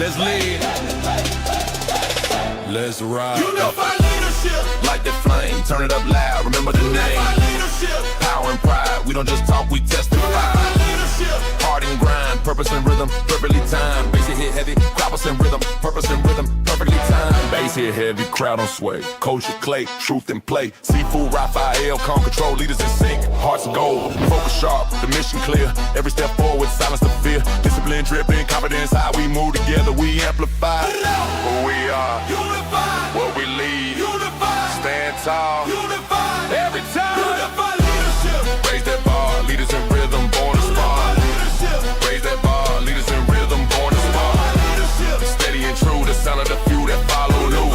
Let's lead. Let's ride. Unify leadership. Light that flame, turn it up loud, remember the name. Leadership. Power and pride, we don't just talk, we testify. Leadership. Heart and grind, purpose and rhythm, perfectly timed. Bass hit heavy, croppers and rhythm, purpose and rhythm, perfectly timed. Bass hit heavy, crowd on sway. Culture clay, truth and play. Sifu Rafael, calm control, leaders in sync. Hearts gold, focus sharp, the mission clear. Every step forward, silence the fear. Discipline dripping, confidence, how we move together, we amplify. Who we are, unified. What we lead, unified. Stand tall, unified. Every time, unified leadership. Raise that bar, leaders in rhythm, born to spar. Raise that bar, leaders in rhythm, born to spar. Steady and true, the sound of the few that follow new.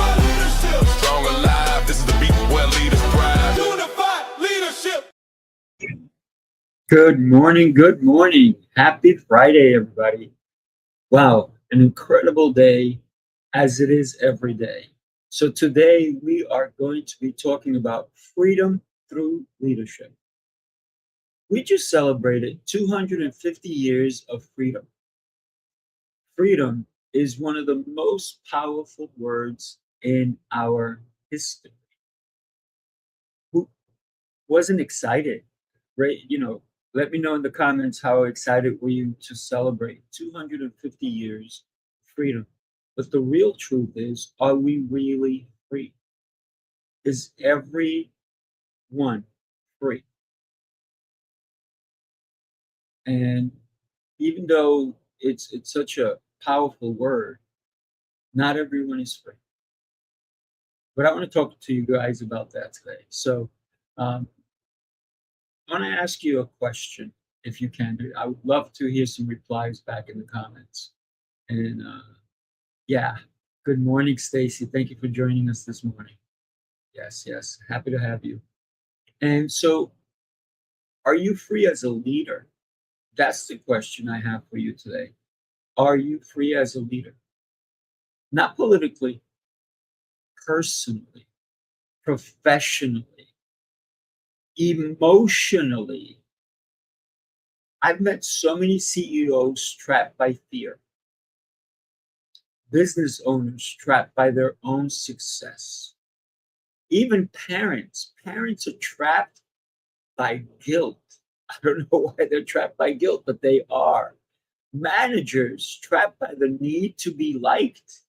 Strong alive, this is the beat where leaders thrive. Unified leadership. Good morning, good morning. Happy Friday, everybody. Wow, an incredible day, as it is every day. So today we are going to be talking about freedom through leadership. We just celebrated 250 years of freedom. Freedom is one of the most powerful words in our history. Who wasn't excited, right? Let me know in the comments how excited were you to celebrate 250 years of freedom. But the real truth is, are we really free? Is everyone free? And even though it's such a powerful word, not everyone is free. But I want to talk to you guys about that today. So I want to ask you a question, if you can. I would love to hear some replies back in the comments. And yeah, good morning, Stacy. Thank you for joining us this morning. Yes, happy to have you. And so, are you free as a leader? That's the question I have for you today. Are you free as a leader? Not politically, personally, professionally, emotionally. I've met so many CEOs trapped by fear, business owners trapped by their own success, even parents are trapped by guilt. I don't know why they're trapped by guilt, but they are. Managers trapped by the need to be liked.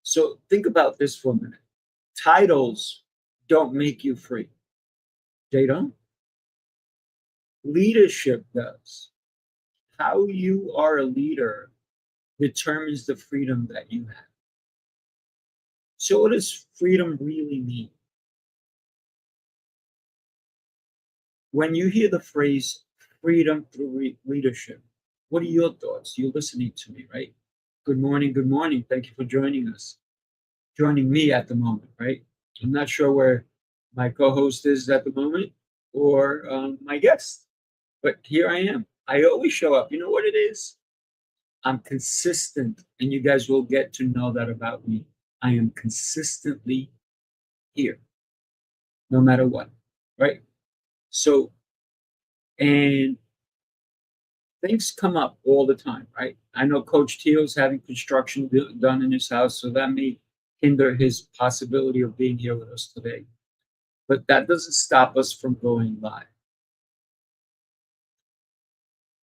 So think about this for a minute. Titles don't make you free. They don't. Leadership does. How you are a leader determines the freedom that you have. So what does freedom really mean? When you hear the phrase freedom through leadership, what are your thoughts? You're listening to me, right? Good morning, good morning. Thank you for joining us. Joining me at the moment, right? I'm not sure where my co-host is at the moment or my guest, but here I am. I always show up. You know what it is? I'm consistent, and you guys will get to know that about me. I am consistently here, no matter what, right? So, and things come up all the time, right? I know Coach T.O.'s having construction done in his house, so that may hinder his possibility of being here with us today. But that doesn't stop us from going live.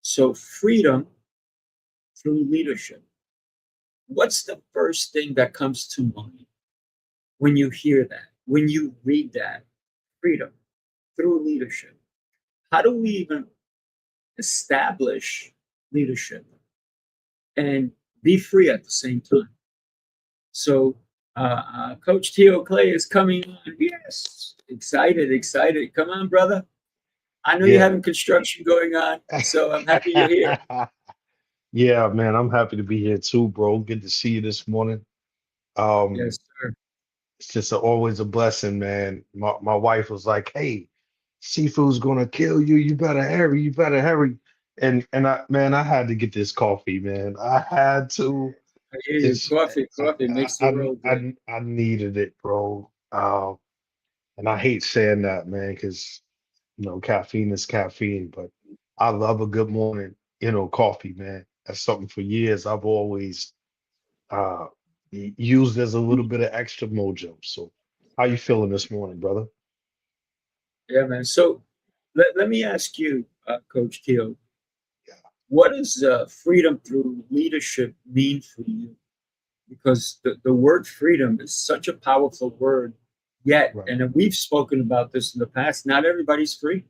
So freedom through leadership. What's the first thing that comes to mind when you hear that, when you read that? Freedom through leadership. How do we even establish leadership and be free at the same time? So Coach T.O. Clay is coming on. Yes, excited. Come on, brother. I know you're having construction going on, so I'm happy you're here. Yeah, man, I'm happy to be here too, bro. Good to see you this morning. Yes, sir. It's just always a blessing, man. My wife was like, "Hey, Sifu's gonna kill you. You better hurry. You better hurry." And I had to get this coffee, man. I had to. I hear you. It's Coffee makes the world great. I needed it, bro. And I hate saying that, man, because caffeine is caffeine, but I love a good morning, coffee, man. That's something for years I've always uh used as a little bit of extra mojo. So how you feeling this morning, brother? Yeah, man. So let me ask you, Coach T.O, Yeah, what does freedom through leadership mean for you? Because the word freedom is such a powerful word, yet, right. and we've spoken about this in the past, not everybody's free.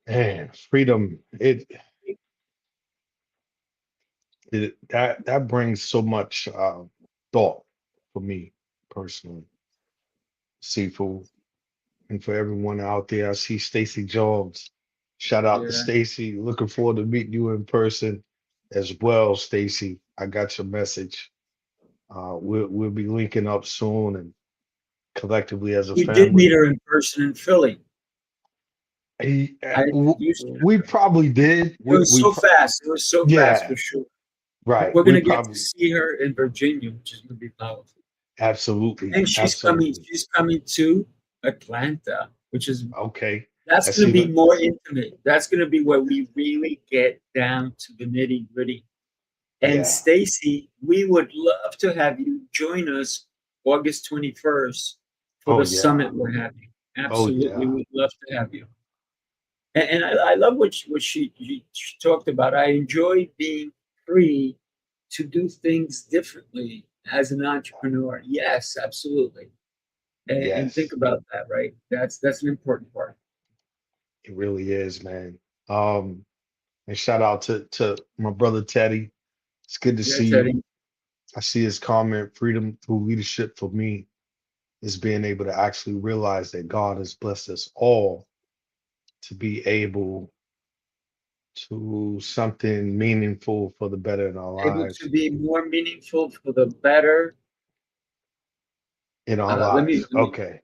Man, freedom, that brings so much thought for me personally, Seafood, and for everyone out there. I see Stacy Jones. Shout out to Yeah. Stacy. Looking forward to meeting you in person as well, Stacy. I got your message. We'll be linking up soon and collectively as a We did meet family. her in person in Philly. I introduced her. We probably did. It was We so pro- fast. It was so fast yeah, for sure. right. We're We gonna get to probably see her in Virginia, which is gonna be powerful. absolutely, And absolutely. she's coming to Atlanta, which is Okay. that's That's gonna be even more intimate. That's gonna be where we really get down to the nitty-gritty. And yeah. Stacy, we would love to have you join us August 21st for Oh the yeah. summit we're having. Oh Absolutely, yeah. we'd love to have you. And I love what she talked about. I enjoy being free to do things differently as an entrepreneur. Yes, absolutely. And think Yes. about that, right? That's an important part. It really is, man. Um, and shout out to my brother Teddy. It's good to Yeah, see you. Teddy. I see his comment, freedom through leadership for me is being able to actually realize that God has blessed us all to be able to something meaningful for the better in our Able to lives. be more meaningful for the better. In our Let lives. me, Okay.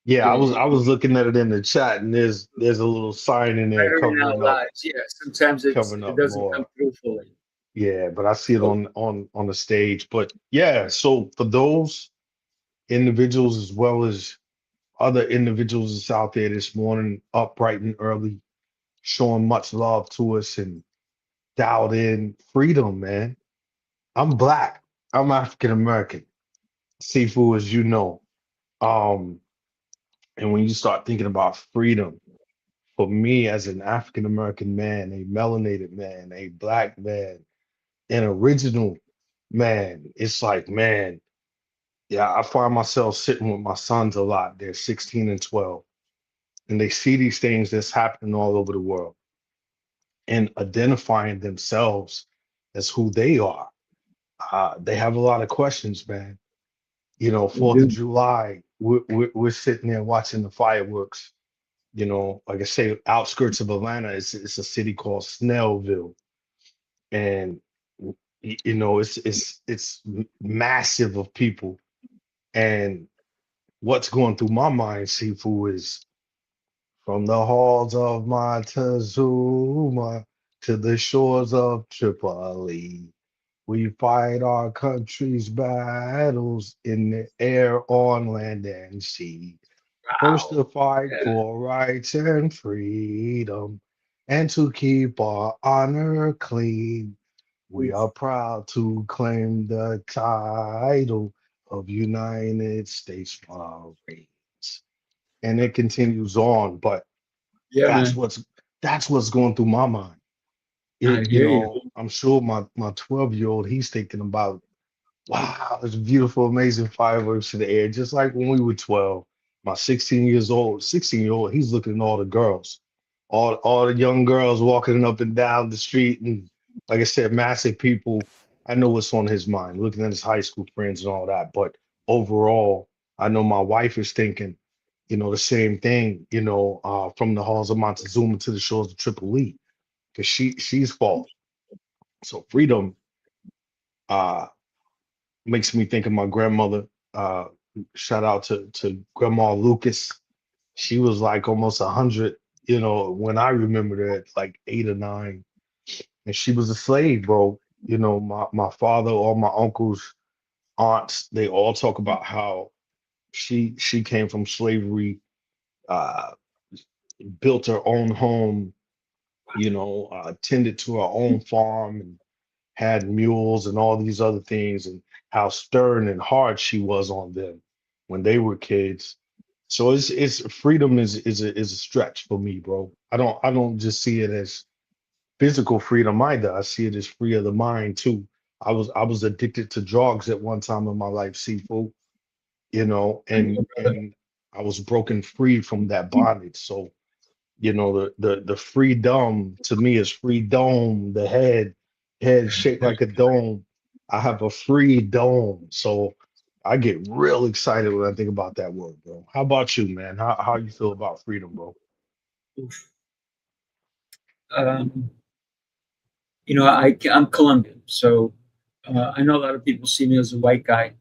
Yeah, yeah, I was looking at it in the chat and there's a little sign in there better in our lives. Yeah, sometimes covering it up doesn't come more. through fully. Yeah, but I see it So on the stage. But yeah, so for those individuals as well as other individuals that's out there this morning, up bright and early, showing much love to us and dialed in freedom, man. I'm black. I'm African American. Sifu, as you know. Um, and when you start thinking about freedom, for me as an African American man, a melanated man, a black man, an original man, it's like, man, yeah, I find myself sitting with my sons a lot. They're 16 and 12, and they see these things that's happening all over the world and identifying themselves as who they are. They have a lot of questions, man. You know, we 4th of do. July, we're sitting there watching the fireworks. You know, like I say, outskirts of Atlanta, it's a city called Snellville, and you know, it's massive of people. And what's going through my mind, Sifu, is from the halls of Montezuma to the shores of Tripoli. We fight our country's battles in the air, on land, and sea. First Wow. to fight Yeah. for rights and freedom, and to keep our honor clean. We are proud to claim the title of United States Marines. And it continues on, but Yeah, that's man. what's going through my mind. I You hear you. know, I'm sure my 12-year-old, he's thinking about, wow, it's beautiful, amazing fireworks in the air, just like when we were 12. My 16-year-old, he's looking at all the girls, all the young girls walking up and down the street, and like I said, massive people. I know what's on his mind, looking at his high school friends and all that. But overall, I know my wife is thinking, you know, the same thing, you know, from the halls of Montezuma to the shores of Tripoli, because she's fallen. So freedom, uh, makes me think of my grandmother. Uh, Shout out to Grandma Lucas. She was like almost 100, you know, when I remember her at like 8 or 9, and she was a slave, bro. You know, my father, all my uncles, aunts, they all talk about how she came from slavery, uh, built her own home, tended to our own farm and had mules and all these other things, and how stern and hard she was on them when they were kids. So it's freedom is a stretch for me, bro. I don't just see it as physical freedom either. I see it as free of the mind too. I was addicted to drugs at one time in my life, Sifu, and I was broken free from that bondage. So, the freedom to me is free dome, the head shaped like a dome. I have a free dome. So I get real excited when I think about that word, bro. How about you, man? How you feel about freedom, bro? Um, I'm Colombian, so I know a lot of people see me as a white guy.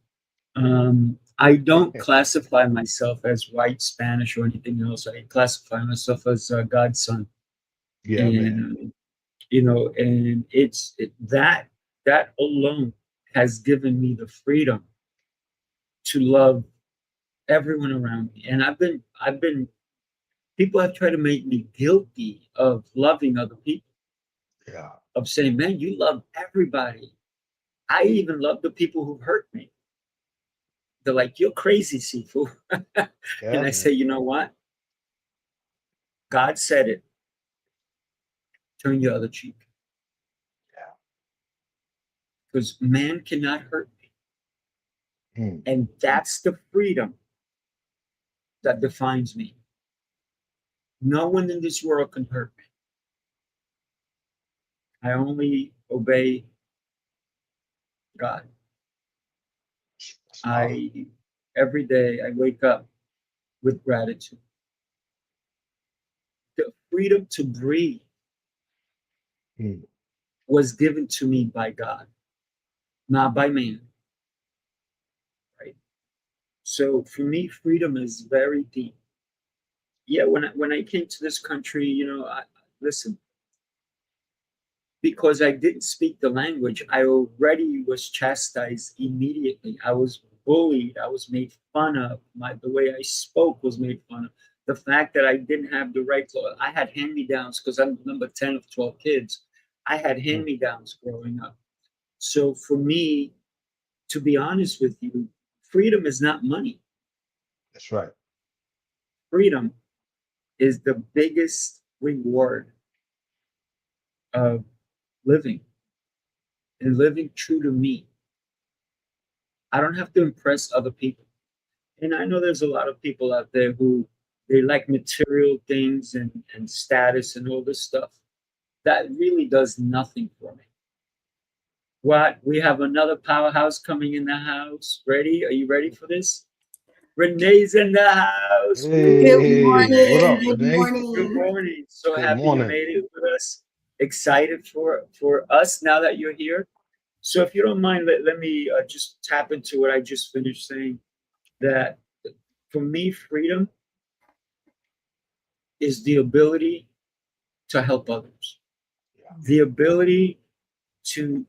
I don't classify myself as white, Spanish, or anything else. I classify myself as God's son, Yeah, man. and and that alone has given me the freedom to love everyone around me. And I've been people have tried to make me guilty of loving other people, Yeah. of saying, man, you love everybody. I even love the people who hurt me. They're like, you're crazy, Sifu. And Yeah, I say, man. you know what? God said it. Turn your other cheek. Yeah. Because man cannot hurt me. Hmm. And that's the freedom that defines me. No one in this world can hurt me. I only obey God. That's powerful. I every day I wake up with gratitude. The freedom to breathe Hmm. was given to me by God, not by man. Right. So for me, freedom is very deep. Yeah, when I came to this country, listen, because I didn't speak the language, I already was chastised immediately. I was bullied. I was made fun of. The way I spoke was made fun of. The fact that I didn't have the right clothes. I had hand-me-downs because I'm number 10 of 12 kids. I had Hmm. hand-me-downs growing up. So for me, to be honest with you, freedom is not money. That's right. Freedom is the biggest reward of living and living true to me. I don't have to impress other people. And I know there's a lot of people out there who they like material things and status and all this stuff. That really does nothing for me. What? We have another powerhouse coming in the house. Ready? Are you ready for this? Renee's in the house. Good Hey, what up, morning. Good Renee? Good morning. morning. So Good happy you morning. made it with us. Excited for us now that you're here. So if you don't mind, let me just tap into what I just finished saying. That for me, freedom is the ability to help others, Yeah. the ability to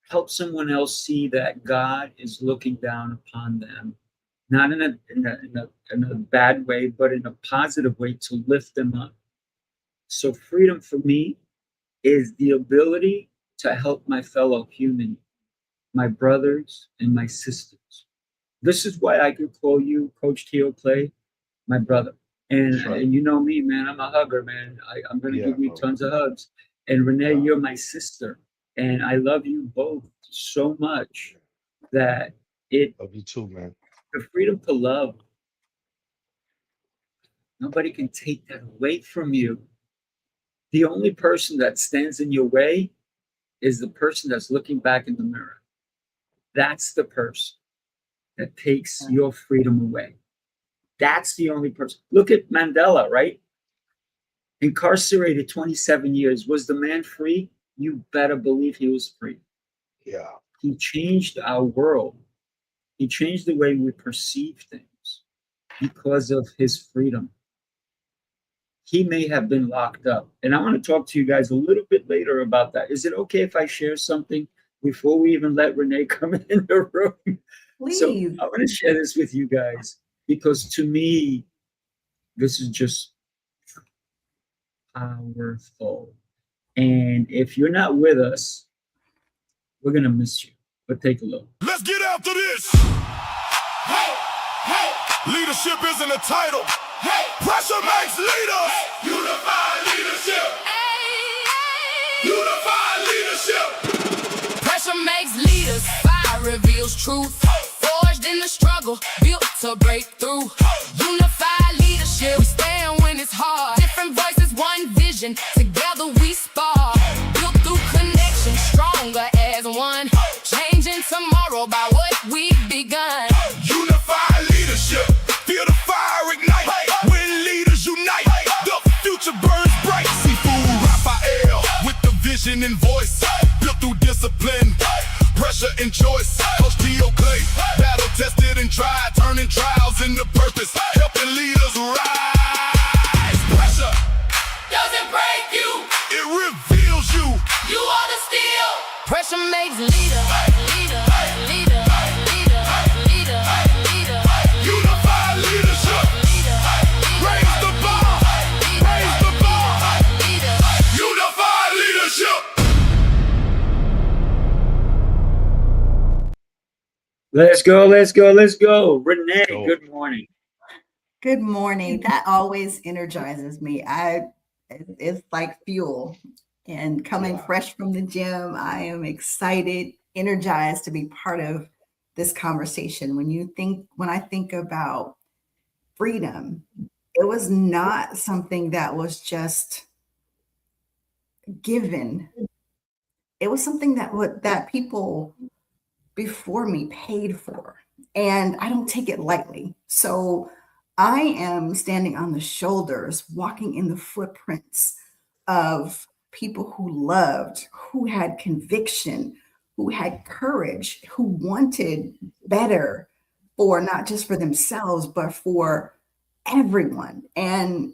help someone else see that God is looking down upon them, not in a bad way, but in a positive way to lift them up. So freedom for me is the ability to help my fellow human, my brothers and my sisters. This is why I can call you Coach T.O. Clay, my brother. And That's right. and you know me, man. I'm a hugger, man. I'm gonna Yeah, give you bro. tons of hugs. And Renee, Yeah. you're my sister, and I love you both so much that it Love you too, man. the freedom to love, nobody can take that away from you. The only person that stands in your way is the person that's looking back in the mirror. That's the person that takes your freedom away. That's the only person. Look at Mandela, right? Incarcerated 27 years. Was the man free? You better believe he was free. Yeah. He changed our world. He changed the way we perceive things because of his freedom. He may have been locked up. And I want to talk to you guys a little bit later about that. Is it okay if I share something before we even let Renee come in the room? So Please. I want to share this with you guys because to me, this is just powerful. And if you're not with us, we're going to miss you. But take a look. Let's get after this. Hey, hey. Leadership isn't a title. Hey. Pressure makes leaders. Hey. Unified leadership. Hey, hey. Unified leadership. Pressure makes leaders. Fire reveals truth. Forged in the struggle, built to break through. Unified leadership. We stand when it's hard. Different voices, one vision. Together we spar. Built through connection, stronger as one. Changing tomorrow by what we've begun. Unified leadership. Feel the fire ignite. When leaders unite, the future burns bright. Sifu Rafael with the vision and voice. Built through discipline, pressure and choice. Coach T.O. Clay, battle tested and tried, turning trials into purpose, helping leaders rise. Pressure Doesn't break you, it reveals you. you are the steel. Pressure makes leader, leader, leader, leader, leader, leader. Unified leadership. Raise the bar. Raise the bar. Unified leadership. Let's go, let's go, let's go. Renee, Go. good morning. Good morning. That always energizes me. It's like fuel. And coming fresh from the gym, I am excited, energized to be part of this conversation. When I think about freedom, it was not something that was just given. It was something that people before me paid for, and I don't take it lightly. So I am standing on the shoulders, walking in the footprints of people who loved, who had conviction, who had courage, who wanted better for not just for themselves, but for everyone. And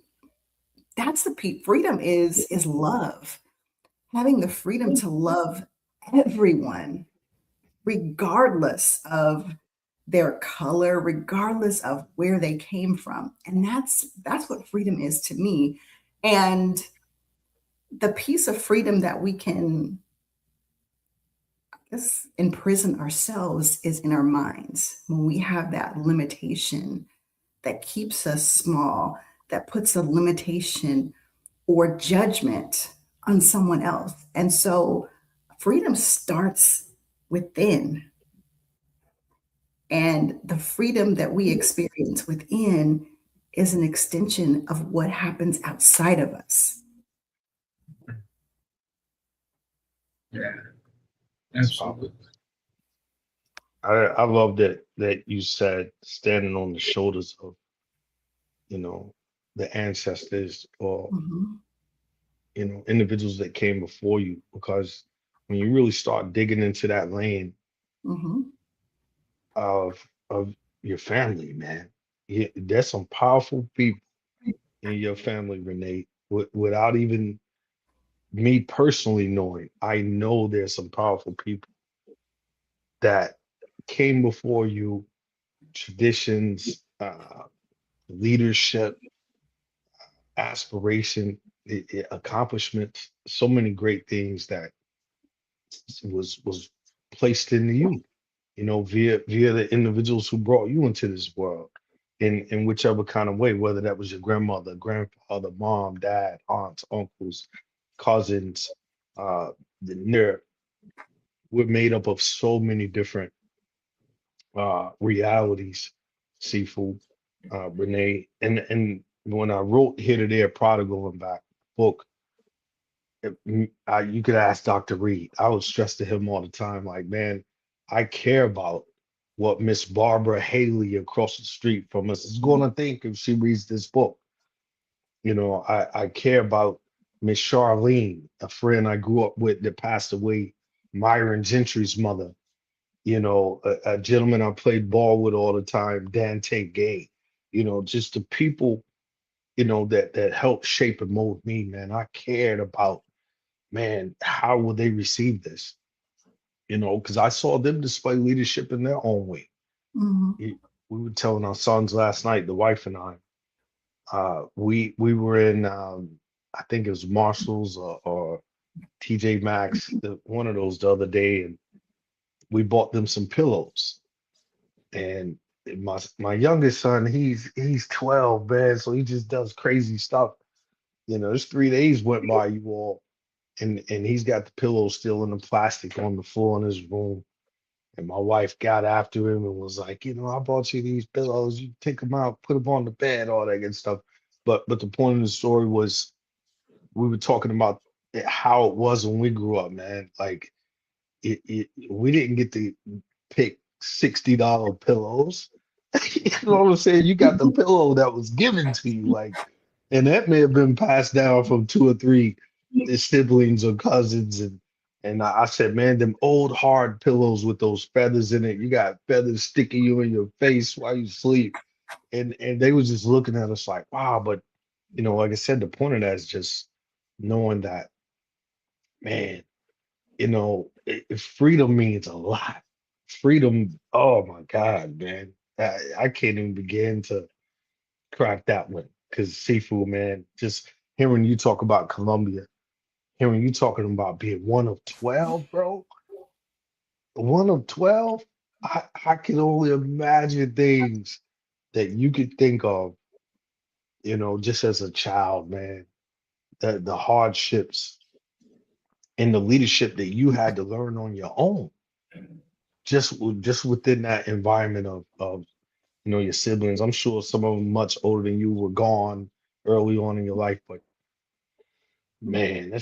that's freedom is love. Having the freedom to love everyone, regardless of their color, regardless of where they came from. And that's what freedom is to me. And the piece of freedom that we can, I guess, imprison ourselves is in our minds. When we have that limitation that keeps us small, that puts a limitation or judgment on someone else. And so freedom starts within. And the freedom that we experience within is an extension of what happens outside of us. Yeah, absolutely. I love that you said standing on the shoulders of, the ancestors or, Mhm. individuals that came before you, because when you really start digging into that lane Mhm. of your family, man, there's some powerful people in your family, Renee, without even me personally knowing. I know there's some powerful people that came before you, traditions, leadership, aspiration, accomplishments, so many great things that was placed into you, via the individuals who brought you into this world in whichever kind of way, whether that was your grandmother, grandfather, mom, dad, aunts, uncles, cousins, they're we're made up of so many different realities, Sifu, Renee, and when I wrote Here to There, Prodigal and Back book, you could ask Dr. Reed. I would stress to him all the time, like, man, I care about what Miss Barbara Haley across the street from us is going to think if she reads this book. I care about Miss Charlene, a friend I grew up with that passed away, Myron Gentry's mother. A gentleman I played ball with all the time, Dante Gay. Just the people, that helped shape and mold me, man. I cared about, man, how will they receive this? Because I saw them display leadership in their own way. Mhm. We were telling our sons last night, the wife and I, we were in, I think it was Marshall's or TJ Maxx, one of those the other day, and we bought them some pillows. And my youngest son, he's 12, man, so he just does crazy stuff. You know, there's 3 days went by, you all, and he's got the pillows still in the plastic on the floor in his room. And my wife got after him and was like, you know, I bought you these pillows. You take them out, put them on the bed, all that good stuff. But the point of the story was we were talking about how it was when we grew up, man. Like we didn't get to pick $60 pillows. You know what I'm saying? You got the pillow that was given to you, like, and that may have been passed down from two or three siblings or cousins. And I said, man, them old hard pillows with those feathers in it, you got feathers sticking you in your face while you sleep. And they was just looking at us like, wow. But you know, like I said, the point of that is just knowing that, man, you know, freedom means a lot. Freedom, oh my God, man. I can't even begin to crack that one. Because Sifu, man, just hearing you talk about Colombia, hearing you talking about being one of 12, bro, one of 12, I can only imagine things that you could think of, you know, just as a child, man, the hardships and the leadership that you had to learn on your own, just within that environment of you know, your siblings. I'm sure some of them much older than you were gone early on in your life, but man,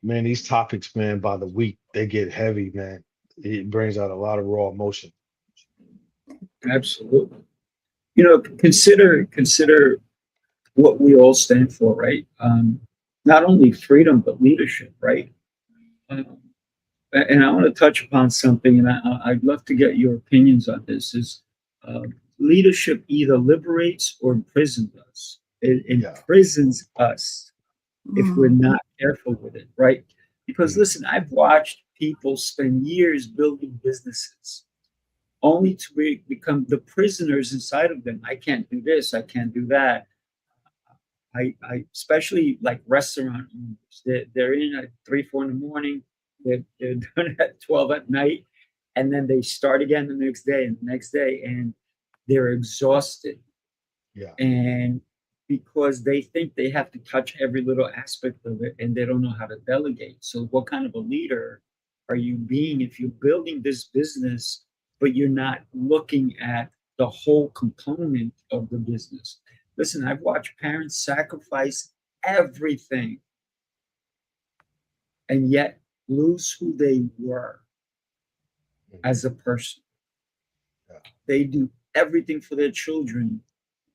these topics, man, by the week, they get heavy, man. It brings out a lot of raw emotion. Absolutely. You know, consider what we all stand for, right? Not only freedom but leadership, right? Um, and I want to touch upon something, and I'd love to get your opinions on this. Is uh, leadership either liberates or imprisons us? It Yeah. imprisons us if we're Mm. not careful with it, right? Because Mm. listen, I've watched people spend years building businesses only to become the prisoners inside of them. I can't do this, I can't do that. I especially like restaurant owners. They're in at 3, 4 in the morning. They're done at 12 at night, and then they start again the next day and the next day, and they're exhausted. Yeah. And because they think they have to touch every little aspect of it, and they don't know how to delegate. So, what kind of a leader are you being if you're building this business, but you're not looking at the whole component of the business? Listen, I've watched parents sacrifice everything and yet lose who they were as a person. Yeah. They do everything for their children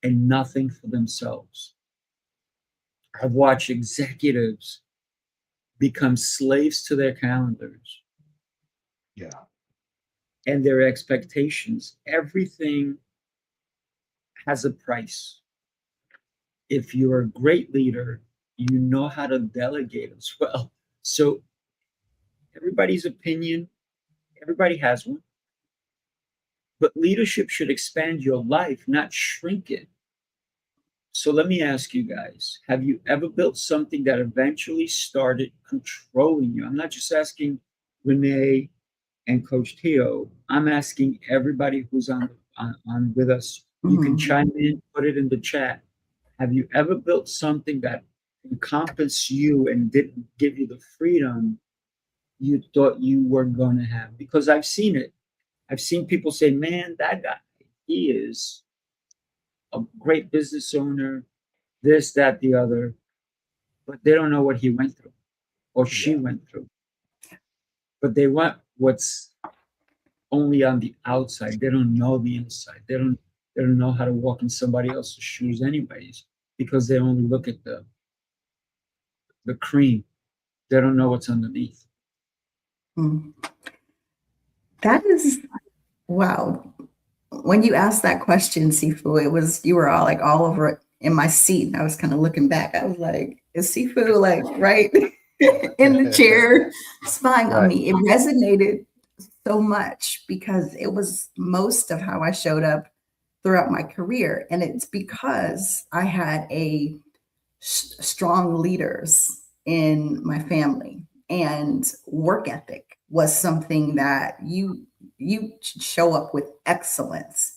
and nothing for themselves. I've watched executives become slaves to their calendars Yeah. and their expectations. Everything has a price. If you're a great leader, you know how to delegate as well. So everybody's opinion, everybody has one, but leadership should expand your life, not shrink it. So let me ask you guys, have you ever built something that eventually started controlling you? I'm not just asking Renee and Coach T.O. I'm asking everybody who's on with us. You can Mhm. chime in, put it in the chat. Have you ever built something that encompassed you and didn't give you the freedom you thought you were going to have? Because I've seen it. I've seen people say, man, that guy, he is a great business owner, this, that, the other, but they don't know what he went through or she Yeah. went through. But they want what's only on the outside. They don't know the inside. They don't know how to walk in somebody else's shoes anyways, because they only look at the cream. They don't know what's underneath. Mm. That is wow. When you asked that question, Sifu, you were all like all over it in my seat. And I was kind of looking back. I was like, is Sifu like right in the chair spying on Right. me? It resonated so much because it was most of how I showed up throughout my career. And it's because I had strong leaders in my family. and work ethic was something that you should show up with excellence.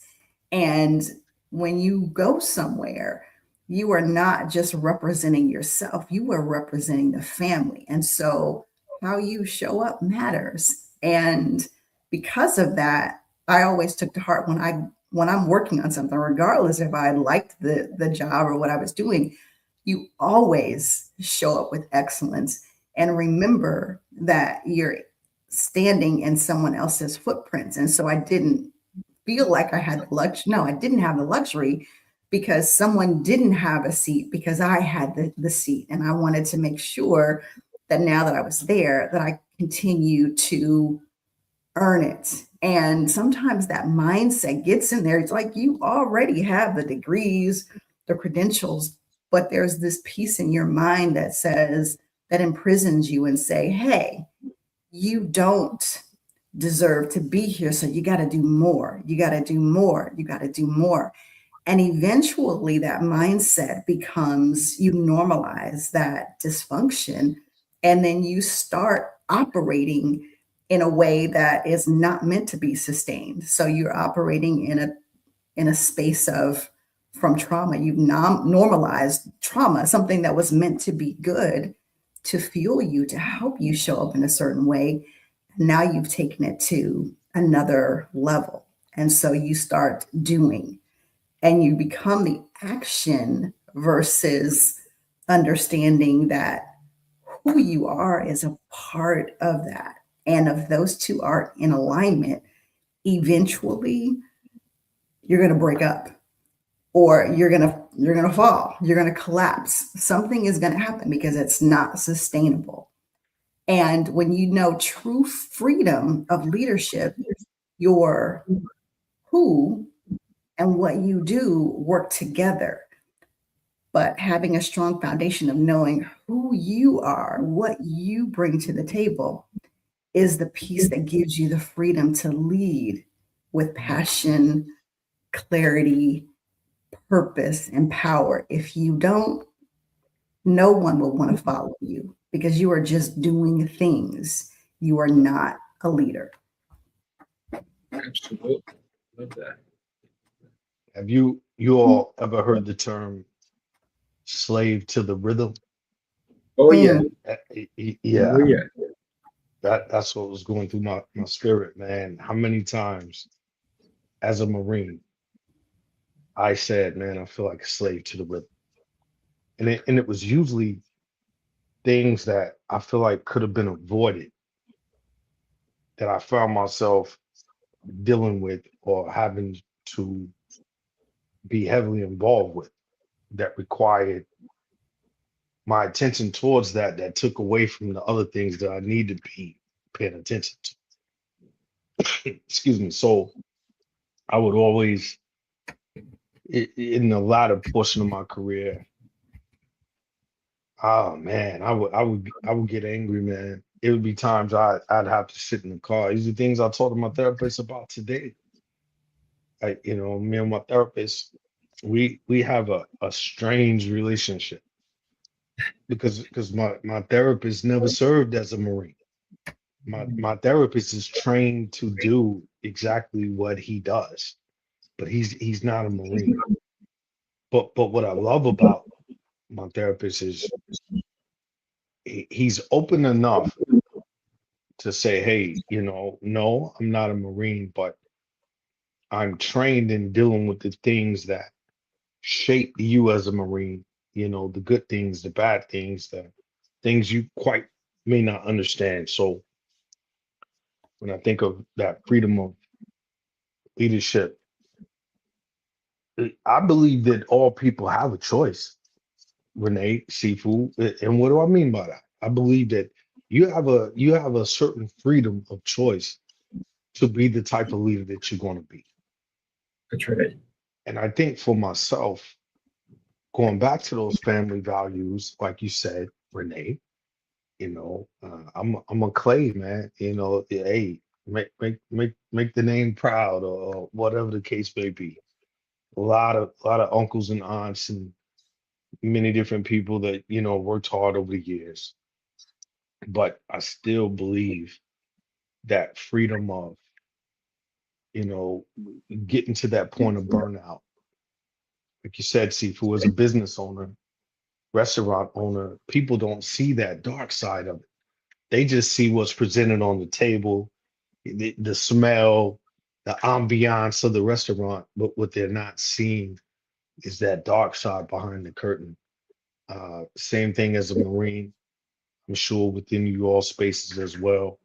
And when you go somewhere, you are not just representing yourself, you are representing the family. And so how you show up matters. And because of that, I always took to heart when I'm working on something, regardless if I liked the job or what I was doing, you always show up with excellence and remember that you're standing in someone else's footprints. And so I didn't feel like I had the luxury. No, I didn't have the luxury because someone didn't have a seat because I had the seat. And I wanted to make sure that now that I was there, that I continue to earn it. And sometimes that mindset gets in there. It's like you already have the degrees, the credentials, but there's this piece in your mind that says, that imprisons you and say, hey, you don't deserve to be here. So you got to do more. You got to do more. You got to do more. And eventually that mindset becomes, you normalize that dysfunction. And then you start operating in a way that is not meant to be sustained. So you're operating in a space of from trauma. You've normalized trauma, something that was meant to be good, to fuel you, to help you show up in a certain way. Now you've taken it to another level. And so you start doing and you become the action versus understanding that who you are is a part of that. And if those two are in alignment, eventually you're going to break up or you're going to fall, you're going to collapse. Something is going to happen because it's not sustainable. And when you know true freedom of leadership, your who and what you do work together. But having a strong foundation of knowing who you are, what you bring to the table is the piece that gives you the freedom to lead with passion, clarity, purpose, and power. If you don't, no one will want to follow you because you are just doing things. You are not a leader. Absolutely. Love that. Have you all ever heard the term slave to the rhythm? Oh yeah. Yeah, Oh yeah. that's what was going through my spirit, man. How many times as a Marine I said, man, I feel like a slave to the rhythm. And it was usually things that I feel like could have been avoided that I found myself dealing with or having to be heavily involved with that required my attention towards that took away from the other things that I need to be paying attention to. Excuse me. So I would always, in the latter portion of my career, oh man, I would get angry, man. It would be times I'd have to sit in the car. These are things I talked to my therapist about today. Me and my therapist, we have a strange relationship because my therapist never served as a Marine. My therapist is trained to do exactly what he does, but he's not a Marine. But what I love about my therapist is he's open enough to say, hey, no, I'm not a Marine, but I'm trained in dealing with the things that shape you as a Marine, the good things, the bad things, the things you quite may not understand. So when I think of that freedom of leadership, I believe that all people have a choice, Renee, Sifu. And what do I mean by that? I believe that you have a certain freedom of choice to be the type of leader that you're going to be. That's right. And I think for myself, going back to those family values, like you said, Renee, I'm a Clay man. Hey, make the name proud or whatever the case may be. A lot of uncles and aunts and many different people that worked hard over the years. but I still believe that freedom of, you know, getting to that point of burnout. Like you said, Sifu, as a business owner, restaurant owner, people don't see that dark side of it. They just see what's presented on the table, the smell, the ambiance of the restaurant, but what they're not seeing is that dark side behind the curtain. Same thing as a Marine, I'm sure within you all spaces as well.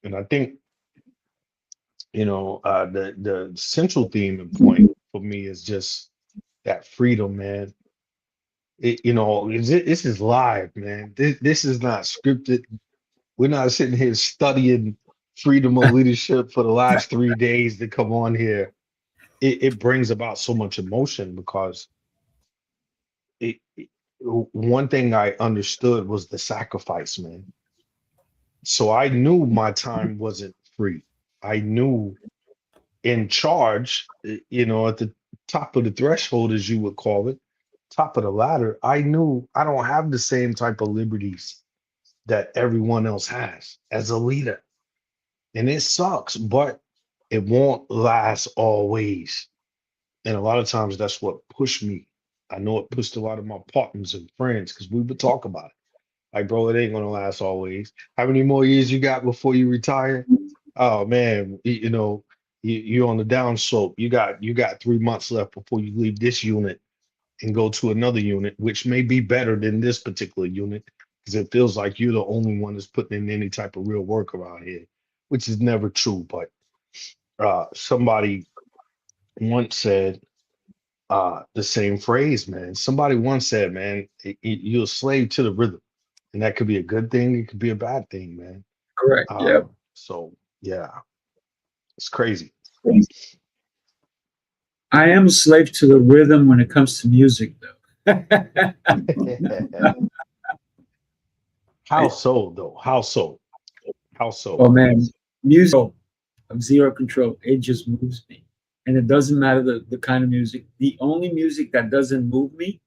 And I think, the central theme and point for me is just that freedom, man. This is live, man. This is not scripted. We're not sitting here studying freedom of leadership for the last 3 days to come on here. It brings about so much emotion because one thing I understood was the sacrifice, man. So I knew my time wasn't free. I knew in charge, at the top of the threshold, as you would call it, top of the ladder, I knew I don't have the same type of liberties that everyone else has as a leader. And it sucks, but it won't last always. And a lot of times that's what pushed me. I know it pushed a lot of my partners and friends because we would talk about it. Like, bro, it ain't gonna last always. How many more years you got before you retire? Oh man, you're on the downslope. You got 3 months left before you leave this unit and go to another unit, which may be better than this particular unit because it feels like you're the only one that's putting in any type of real work around here, which is never true. But somebody once said the same phrase, man. Somebody once said, man, you're a slave to the rhythm. And that could be a good thing, it could be a bad thing, man. Correct. Yeah. So yeah, it's crazy. I am a slave to the rhythm when it comes to music, though. How so though? How so? How so? Oh man, music of zero control. It just moves me, and it doesn't matter the kind of music. The only music that doesn't move me,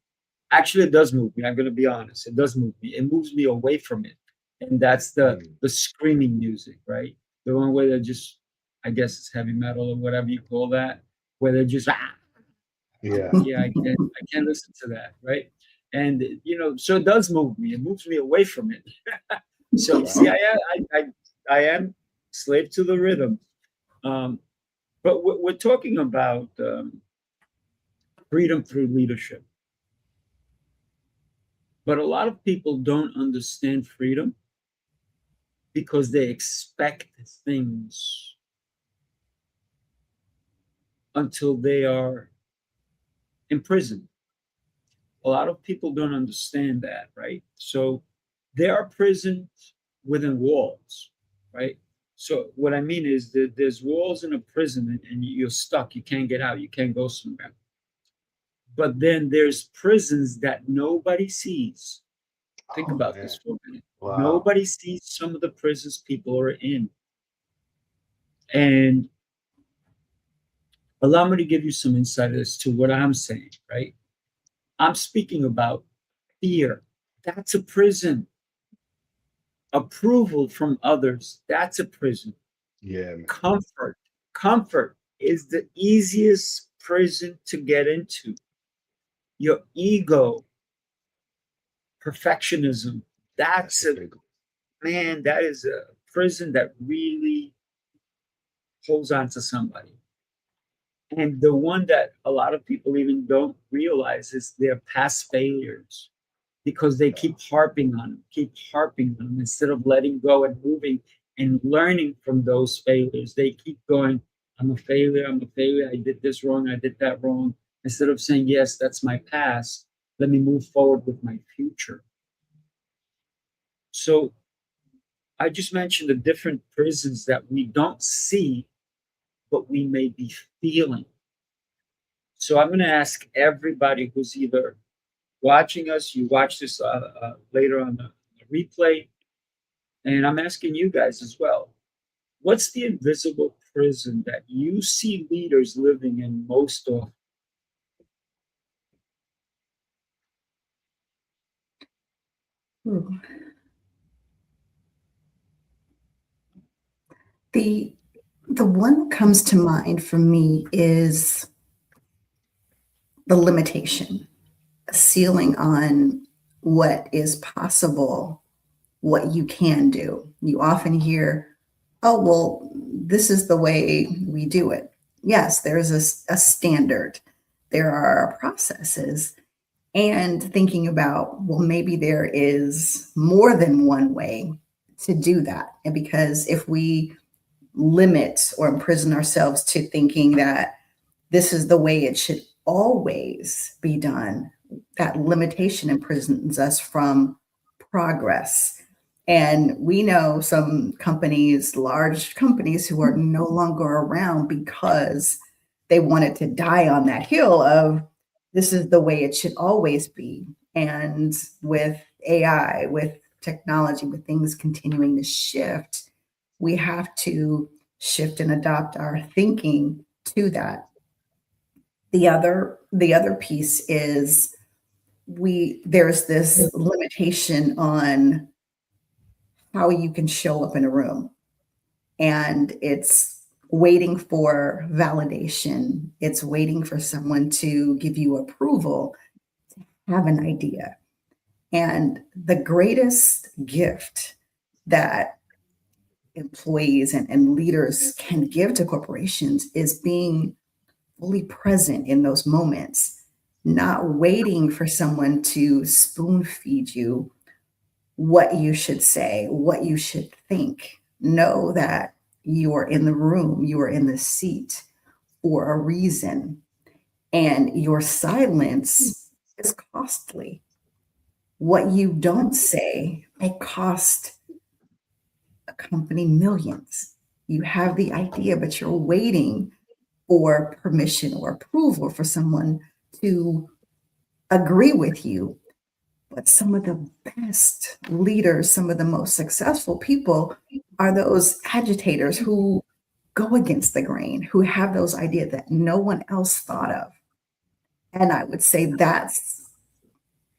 actually, it does move me. I'm going to be honest. It does move me. It moves me away from it, and that's Mm, the screaming music, right? The one where they're just, I guess it's heavy metal or whatever you call that, where they're just yeah. yeah, I can't listen to that, right? And so it does move me. It moves me away from it. So see, Wow. I am slave to the rhythm. Um, but we're talking about freedom through leadership. But a lot of people don't understand freedom because they expect things until they are in prison. A lot of people don't understand that, right? So there are prisons within walls, right? So what I mean is that there's walls in a prison and you're stuck. You can't get out. You can't go somewhere. But then there's prisons that nobody sees. Think Oh about this man. for a minute. Wow. Nobody sees some of the prisons people are in. And allow me to give you some insight as to what I'm saying, right? I'm speaking about fear. That's a prison. Approval from others. That's a prison. Yeah, man. Comfort. Comfort is the easiest prison to get into. Your ego, perfectionism. That's That's a a big one. man, that is a prison that really holds on to somebody. And the one that a lot of people even don't realize is their past failures because they Yeah. keep harping on them instead of letting go and moving and learning from those failures. They keep going, I'm a failure, I'm a failure, I did this wrong, I did that wrong. Instead of saying, yes, that's my past, let me move forward with my future. So I just mentioned the different prisons that we don't see, but we may be feeling. So I'm going to ask everybody who's either watching us, you watch this later on the replay, and I'm asking you guys as well. What's the invisible prison that you see leaders living in most often? Ooh. The the one that comes to mind for me is the limitation, a ceiling on what is possible, what you can do. You often hear, oh, well, this is the way we do it. Yes, there's a standard, there are processes, and thinking about, well, maybe there is more than one way to do that. And because if we limit or imprison ourselves to thinking that this is the way it should always be done, that limitation imprisons us from progress. And we know some companies, large companies, who are no longer around because they wanted to die on that hill of this is the way it should always be. And with AI, with technology, with things continuing to shift, we have to shift and adopt our thinking to that. The other piece is there's this limitation on how you can show up in a room, and it's waiting for validation, it's waiting for someone to give you approval, have an idea. And the greatest gift that employees and leaders can give to corporations is being fully present in those moments, not waiting for someone to spoon feed you what you should say, what you should think. Know that you are in the room, you are in the seat for a reason, and your silence is costly. What you don't say may cost a company millions. You have the idea, but you're waiting for permission or approval for someone to agree with you. But some of the best leaders, some of the most successful people are those agitators who go against the grain, who have those ideas that no one else thought of. And I would say that's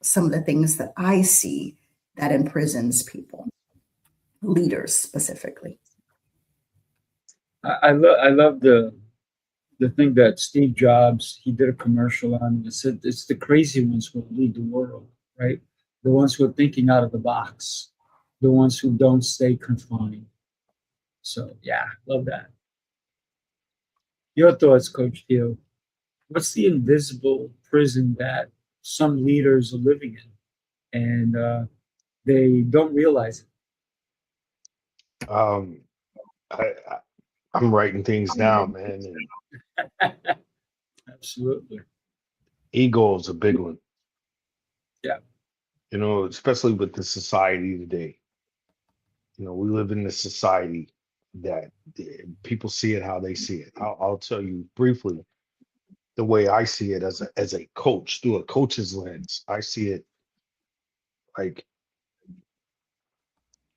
some of the things that I see that imprisons people, leaders specifically. I love the thing that Steve Jobs, he did a commercial on. It said it's the crazy ones who lead the world, right? The ones who are thinking out of the box, the ones who don't stay confined. So yeah, love that. Your thoughts, Coach T.O. What's the invisible prison that some leaders are living in, and they don't realize Um, I I'm writing things down, man. And it? Absolutely. ego is a big one, Yeah. especially with the society today. We live in a society that people see it how they see it. I'll tell you briefly the way I see it as a coach through a coach's lens. I see it like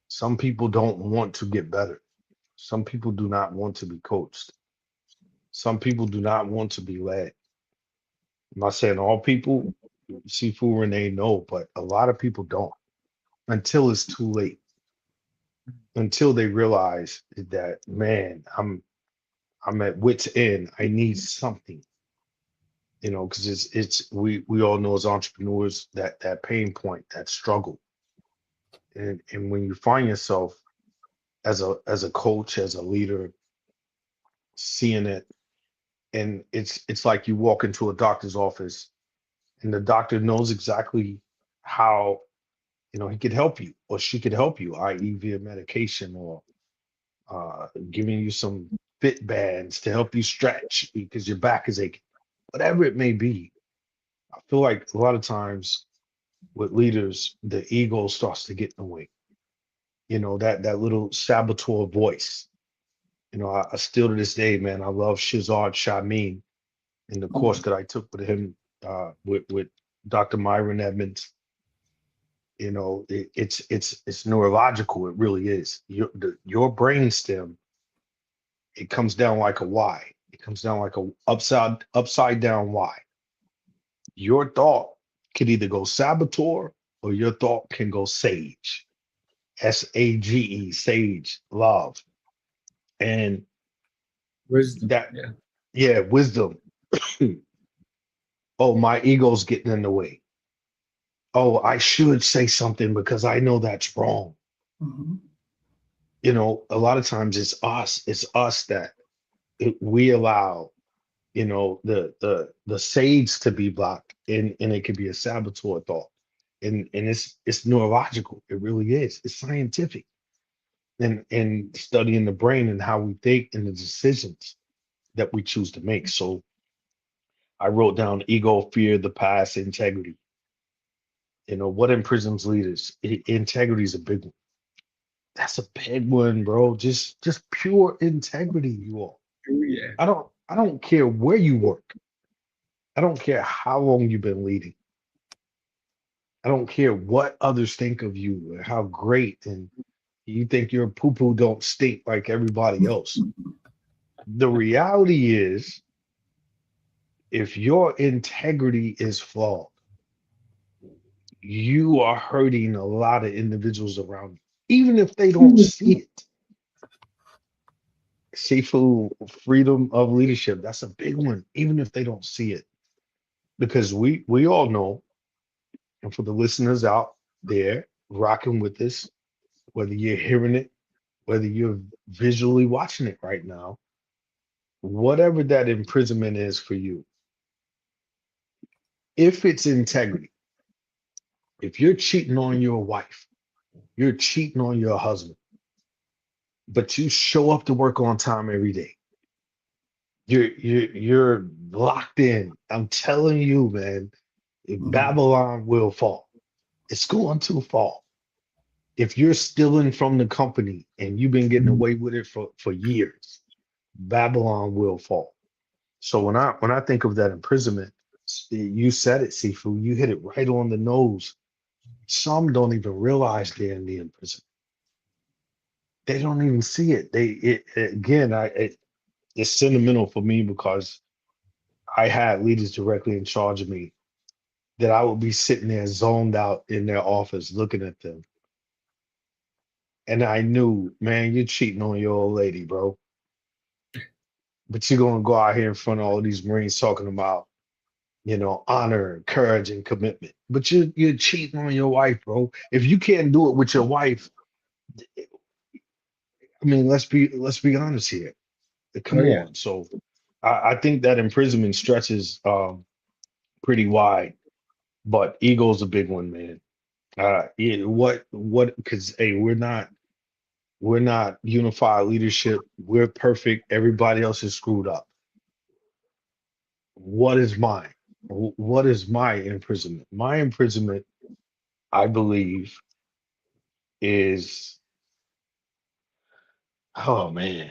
some people don't want to get better. Some people do not want to be coached. Some people do not want to be led. I'm not saying all people, Sifu Renee, no, but a lot of people don't until it's too late, until they realize that, man, I'm at wit's end. I need something, because we all know as entrepreneurs that pain point, that struggle. And when you find yourself as a coach, as a leader, seeing it, and it's like you walk into a doctor's office and the doctor knows exactly how he could help you or she could help you, i.e. via medication or giving you some fit bands to help you stretch because your back is aching, whatever it may be. I feel like a lot of times with leaders, the ego starts to get in the way. That little saboteur voice. I still to this day, man, I love Shazad Shamin in the course that I took with him, with Dr. Myron Edmonds. It's neurological. It really is. Your brain stem, it comes down like a Y. It comes down like a upside down Y. Your thought could either go saboteur or your thought can go sage. SAGE, sage, love. And Wisdom. that, Yeah. yeah, wisdom. Oh, my ego's getting in the way. Oh, I should say something because I know that's wrong. Mhm. You know, a lot of times it's us that we allow, you know, the sage to be blocked, and it could be a saboteur thought. And it's neurological. It really is. It's scientific. And studying the brain and how we think and the decisions that we choose to make. So I wrote down ego, fear, the past, integrity. You know, what imprisons leaders? Integrity is a big one. That's a big one, bro. Just pure integrity, you all. Oh, yeah. I don't care where you work. I don't care how long you've been leading. I don't care what others think of you or how great and you think your poo-poo don't stink like everybody else. The reality is, if your integrity is flawed, you are hurting a lot of individuals around you, even if they don't see it. Sifu, freedom of leadership, that's a big one, even if they don't see it. Because we all know, and for the listeners out there rocking with this, whether you're hearing it, whether you're visually watching it right now, whatever that imprisonment is for you, if it's integrity, if you're cheating on your wife, you're cheating on your husband, but you show up to work on time every day. You're locked in. I'm telling you, man, Babylon will fall. It's going to fall. If you're stealing from the company and you've been getting away with it for years, Babylon will fall. So when I think of that imprisonment, you said it, Sifu. You hit it right on the nose. Some don't even realize they're in the imprisonment. They don't even see it. It's sentimental for me because I had leaders directly in charge of me that I would be sitting there zoned out in their office looking at them. And I knew, man, you're cheating on your old lady, bro. But you're gonna go out here in front of all these Marines talking about, you know, honor and courage and commitment. But you're cheating on your wife, bro. If you can't do it with your wife, I mean, let's be honest here. Oh, Come yeah. on. So I think that imprisonment stretches pretty wide, but ego's a big one, man. What because hey, we're not unified leadership. We're perfect. Everybody else is screwed up. What is mine? What is my imprisonment? My imprisonment, I believe, is, oh man,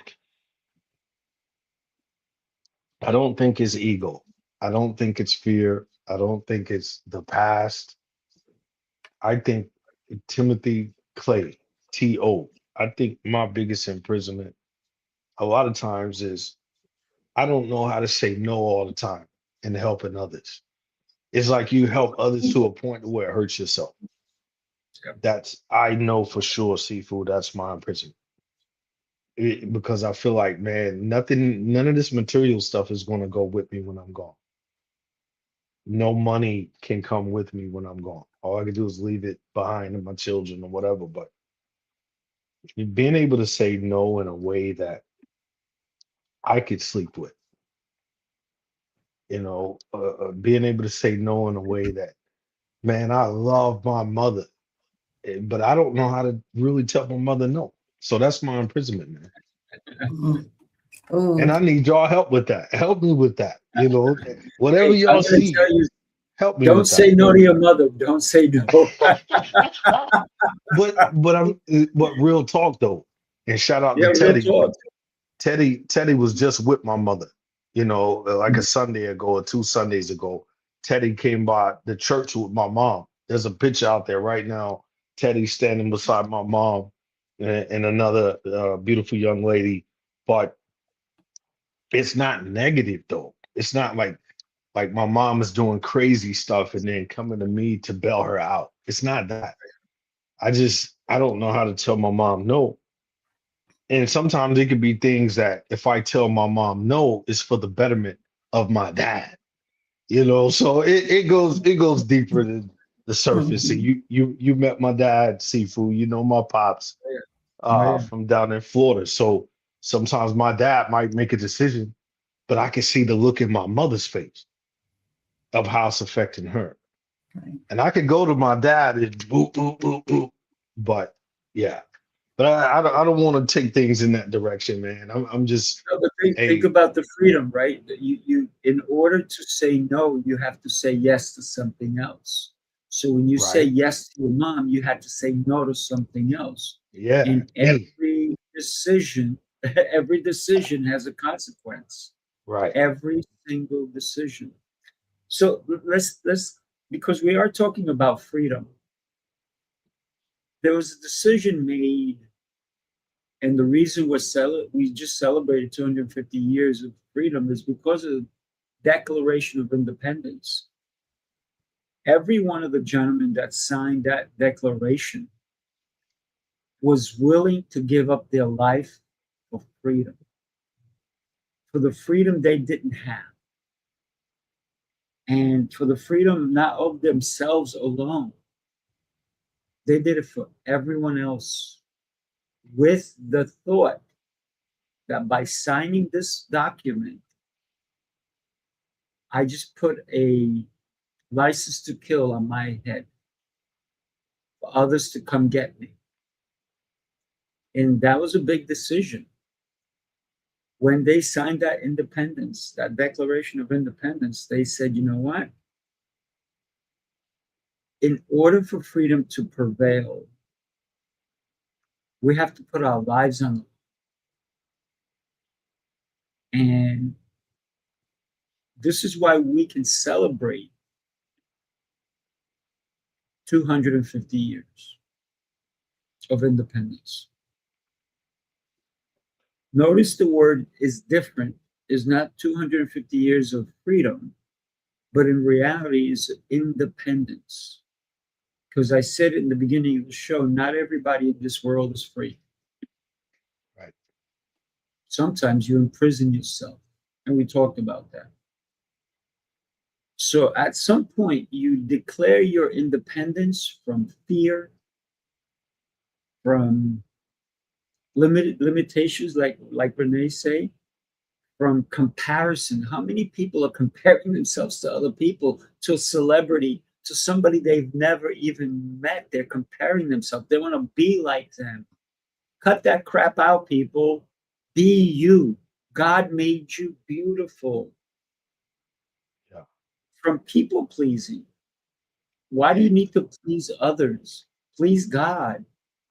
I don't think it's ego. I don't think it's fear. I don't think it's the past. I think Timothy Clay, T.O. I think my biggest imprisonment a lot of times is I don't know how to say no all the time and helping others. It's like you help others to a point where it hurts yourself. Yep. That's, I know for sure, Seafood, that's my imprisonment. Because I feel like, man, none of this material stuff is going to go with me when I'm gone. No money can come with me when I'm gone. All I can do is leave it behind to my children or whatever. But being able to say no in a way that I could sleep with, being able to say no in a way that, man, I love my mother, but I don't know how to really tell my mother no. So that's my imprisonment, man. Mhm. And Oh, I need y'all help with that. Help me with that. Whatever Hey, I'm y'all going to see, tell you, help me don't with that. say no to your mother. Don't say no. But real talk though, and shout out Yeah, to real Teddy. talk. Teddy was just with my mother, like a Sunday ago or 2 Sundays ago. Teddy came by the church with my mom. There's a picture out there right now. Teddy standing beside my mom and another beautiful young lady. But it's not negative though. It's not like my mom is doing crazy stuff and then coming to me to bail her out. It's not that. I don't know how to tell my mom no. And sometimes it could be things that if I tell my mom no, it's for the betterment of my dad. So it goes deeper than the surface. And you met my dad, Sifu, my pops Yeah. Oh, yeah. from down in Florida. So sometimes my dad might make a decision, but I can see the look in my mother's face of how it's affecting her. Right. And I could go to my dad and boop, boop, boop, boop. But yeah. But I don't want to take things in that direction, man. I'm just No, but think a about the freedom, right? That you in order to say no, you have to say yes to something else. So when you say right. yes to your mom, you had to say no to something else. Yeah. And every decision, every decision has a consequence. Right. Every single decision. So let's because we are talking about freedom. There was a decision made, and the reason we just celebrated 250 years of freedom is because of the Declaration of Independence. Every one of the gentlemen that signed that declaration was willing to give up their life for freedom, for the freedom they didn't have, and for the freedom not of themselves alone. They did it for everyone else with the thought that by signing this document, I just put a license to kill on my head for others to come get me. And that was a big decision. When they signed that independence, that Declaration of Independence, they said, you know what? In order for freedom to prevail, we have to put our lives on it. And this is why we can celebrate 250 years of independence. Notice the word is different, is not 250 years of freedom, but in reality is independence. Because I said in the beginning of the show, not everybody in this world is free. Right. Sometimes you imprison yourself, and we talked about that. So at some point, you declare your independence from fear, from limitations, like Renee say, from comparison. How many people are comparing themselves to other people, to a celebrity, to somebody they've never even met? They're comparing themselves. They want to be like them. Cut that crap out, people. Be you. God made you beautiful. Yeah. From people pleasing. Why do you need to please others? Please God.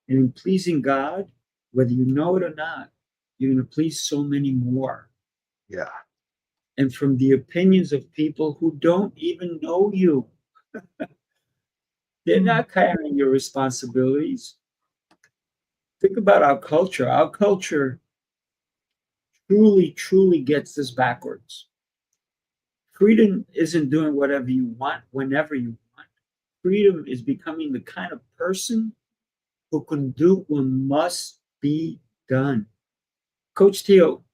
And in pleasing God, whether you know it or not, you're going to please so many more. Yeah. And from the opinions of people who don't even know you. They're not carrying your responsibilities. Think about our culture. Our culture truly, truly gets this backwards. Freedom isn't doing whatever you want, whenever you want. Freedom is becoming the kind of person who can do what must be done. Coach T.O,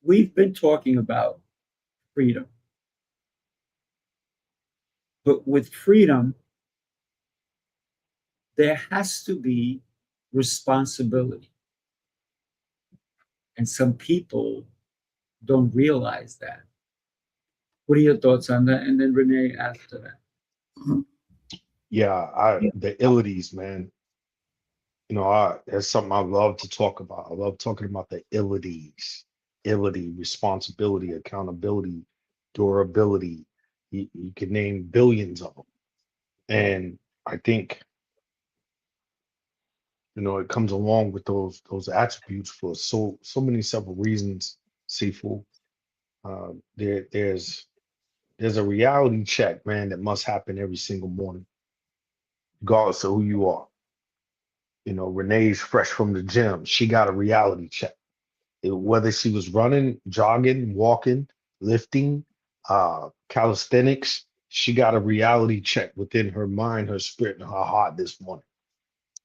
we've been talking about freedom. But with freedom, there has to be responsibility. And some people don't realize that. What are your thoughts on that? And then Renee after that. Yeah. The illities, man. That's something I love to talk about. I love talking about the illities, responsibility, accountability, durability. You can name billions of them. And I think, it comes along with those attributes for so many several reasons, Sifu. There's a reality check, man, that must happen every single morning, regardless of who you are. Renee's fresh from the gym. She got a reality check. Whether she was running, jogging, walking, lifting, calisthenics, she got a reality check within her mind, her spirit, and her heart this morning.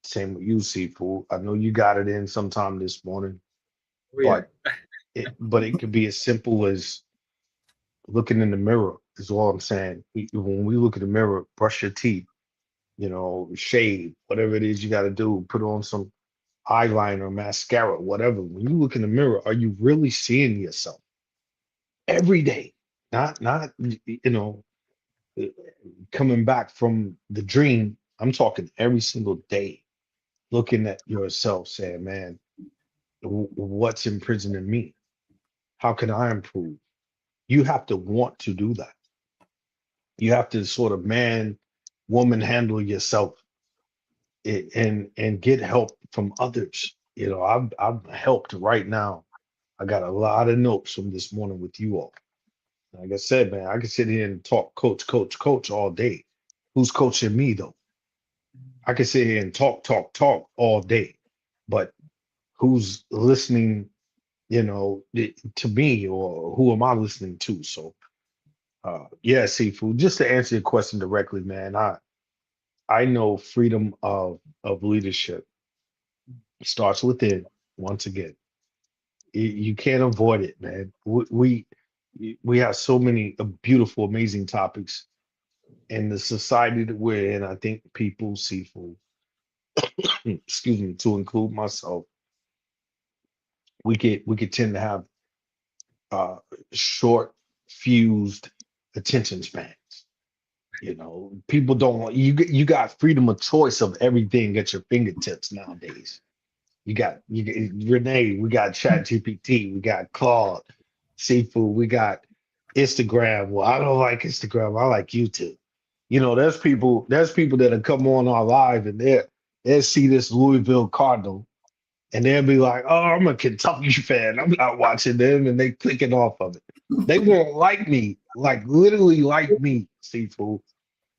Same with you, Seafood. I know you got it in sometime this morning, Oh, yeah. but it could be as simple as looking in the mirror, is all I'm saying. When we look in the mirror, brush your teeth, shave, whatever it is you got to do, put on some eyeliner, mascara, whatever. When you look in the mirror, are you really seeing yourself every day? Not uh, coming back from the dream. I'm talking every single day, looking at yourself, saying, "Man, what's imprisoning me? How can I improve?" You have to want to do that. You have to sort of man, woman handle yourself, and get help from others. I'm helped right now. I got a lot of notes from this morning with you all. Like I said, man, I could sit here and talk coach all day. Who's coaching me though? I could sit here and talk all day, but who's listening, to me, or who am I listening to? So, yeah, Seafood, just to answer your question directly, man, I know freedom of leadership starts within. Once again, you can't avoid it, man. We have so many beautiful, amazing topics in the society that we're in. I think people, Seafood, excuse me, to include myself, we could tend to have uh short fused attention spans. People don't want you got freedom of choice of everything at your fingertips nowadays. You got Renee, we got Chat GPT, we got Claude, Seafood, we got Instagram. Well, I don't like Instagram, I like YouTube. There's people that'll come on our live, and they'll see this Louisville Cardinal, and they'll be like, "Oh, I'm a Kentucky fan. I'm not watching them," and they clicking off of it. They won't like me, like literally like me, Seafood,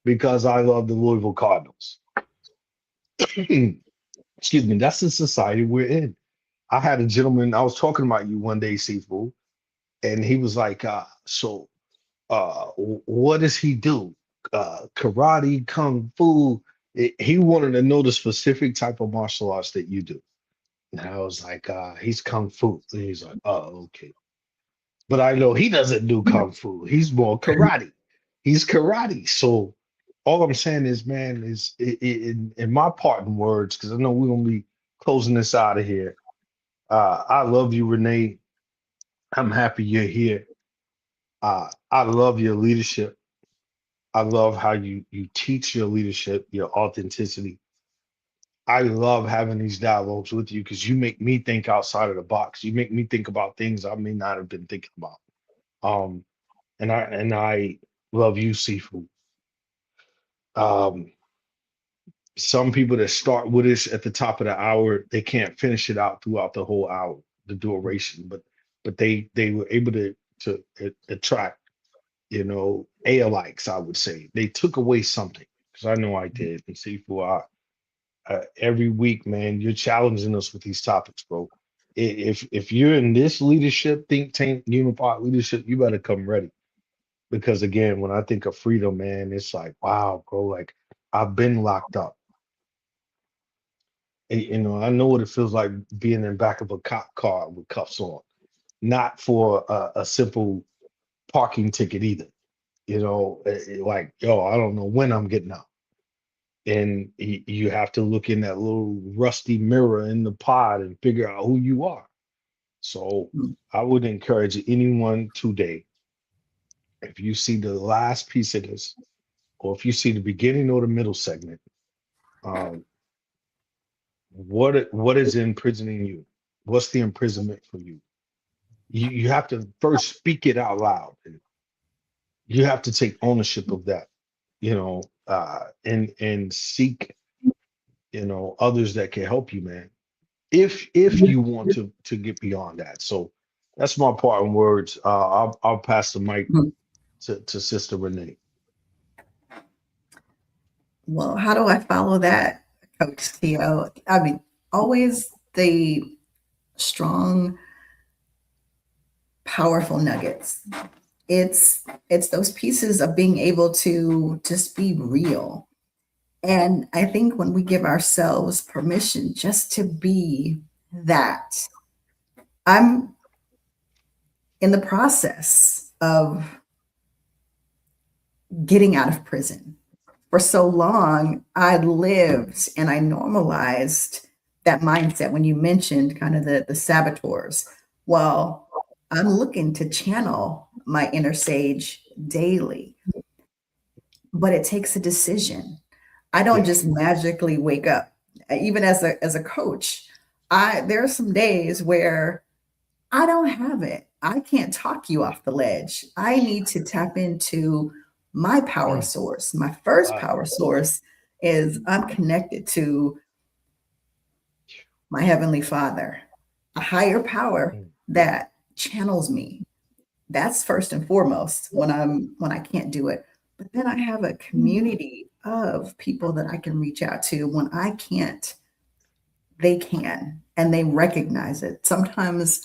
because I love the Louisville Cardinals. Excuse me. That's the society we're in. I had a gentleman, I was talking about you one day, Seafood, and he was like, what does he do? Karate, kung fu. He wanted to know the specific type of martial arts that you do. And I was like, he's kung fu. And he's like, oh, okay. But I know he doesn't do kung fu. He's more karate. He's karate. So all I'm saying is, man, is in my parting words, because I know we're gonna be closing this out of here. I love you, Renee. I'm happy you're here. I love your leadership. I love how you teach your leadership, your authenticity. I love having these dialogues with you because you make me think outside of the box. You make me think about things I may not have been thinking about. Um, and I love you, Seafood. Um, some people that start with us at the top of the hour, they can't finish it out throughout the whole hour, the duration, but they were able to attract, alikes, I would say. They took away something, because I know I did. And Seafood, every week, man, you're challenging us with these topics, bro. If you're in this leadership think tank, unified leadership, you better come ready. Because again, when I think of freedom, man, it's like, wow, bro, like I've been locked up. And, I know what it feels like being in back of a cop car with cuffs on, not for a simple parking ticket either. Like, yo, I don't know when I'm getting out. And you have to look in that little rusty mirror in the pod and figure out who you are. So I would encourage anyone today, if you see the last piece of this, or if you see the beginning or the middle segment, um, what is imprisoning you? What's the imprisonment for you? You have to first speak it out loud. And you have to take ownership of that, and seek, others that can help you, man. If you want to get beyond that. So that's my parting words. I'll pass the mic to Sister Renee. Well, how do I follow that, Coach T.O? I mean, always the strong, powerful nuggets. It's those pieces of being able to just be real And I think when we give ourselves permission just to be that, I'm in the process of getting out of prison. For so long, I lived and I normalized that mindset when you mentioned kind of the saboteurs. Well, I'm looking to channel my inner sage daily, but it takes a decision. I don't Yeah. just magically wake up. Even as a coach, I there are some days where I don't have it. I can't talk you off the ledge. I need to tap into my power Mm. source. My first Wow. power source is I'm connected to my heavenly Father, a higher power Mm. that channels me. That's first and foremost when I can't do it. But then I have a community of people that I can reach out to when I can't. They can, and they recognize it. Sometimes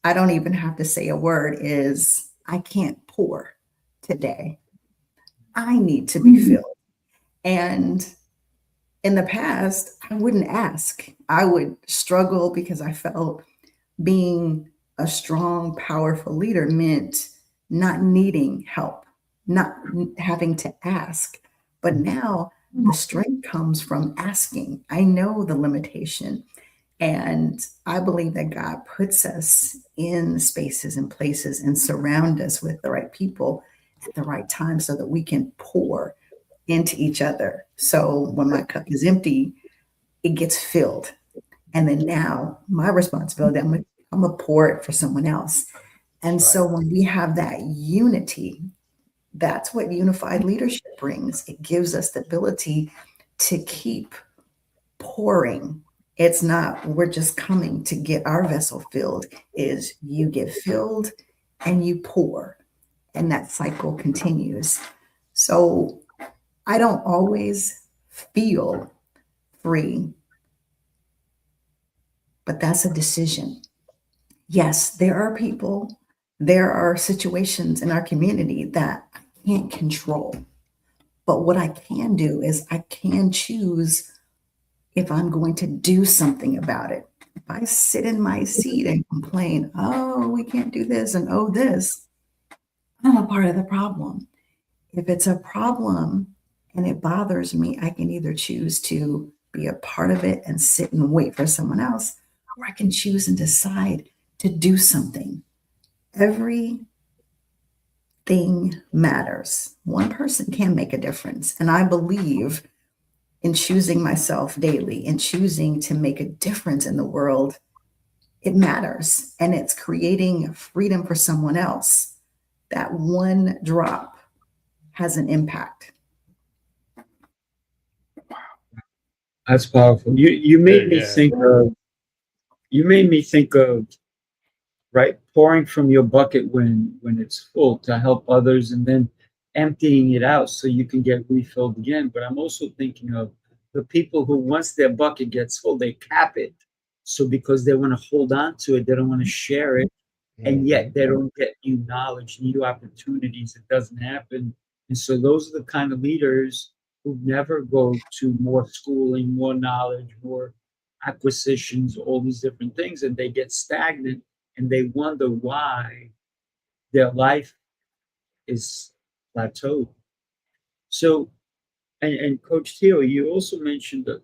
I don't even have to say a word, is I can't pour today. I need to be filled. And in the past, I wouldn't ask. I would struggle because I felt being a strong, powerful leader meant not needing help, not having to ask. But now the strength comes from asking. I know the limitation. And I believe that God puts us in spaces and places and surround us with the right people at the right time so that we can pour into each other. So when my cup is empty, it gets filled. And then now my responsibility, I'm gonna pour it for someone else. And That's right. so when we have that unity, that's what unified leadership brings. It gives us the ability to keep pouring. It's not we're just coming to get our vessel filled, is you get filled and you pour, and that cycle continues. So I don't always feel free, but that's a decision. Yes, there are people, there are situations in our community that I can't control. But what I can do is I can choose if I'm going to do something about it. If I sit in my seat and complain, oh, we can't do this and oh, this, I'm a part of the problem. If it's a problem and it bothers me, I can either choose to be a part of it and sit and wait for someone else, or I can choose and decide to do something. Everything matters. One person can make a difference. And I believe in choosing myself daily and choosing to make a difference in the world. It matters. And it's creating freedom for someone else. That one drop has an impact. That's powerful. Yeah. You made me think of right pouring from your bucket when it's full to help others and then emptying it out so you can get refilled again. But I'm also thinking of the people who once their bucket gets full, they cap it. So because they want to hold on to it, they don't want to share it, and Mhm. yet they don't get new knowledge, new opportunities. It doesn't happen. And so those are the kind of leaders who never go to more schooling, more knowledge, more acquisitions, all these different things, and they get stagnant and they wonder why their life is plateaued. So, and Coach T.O, you also mentioned the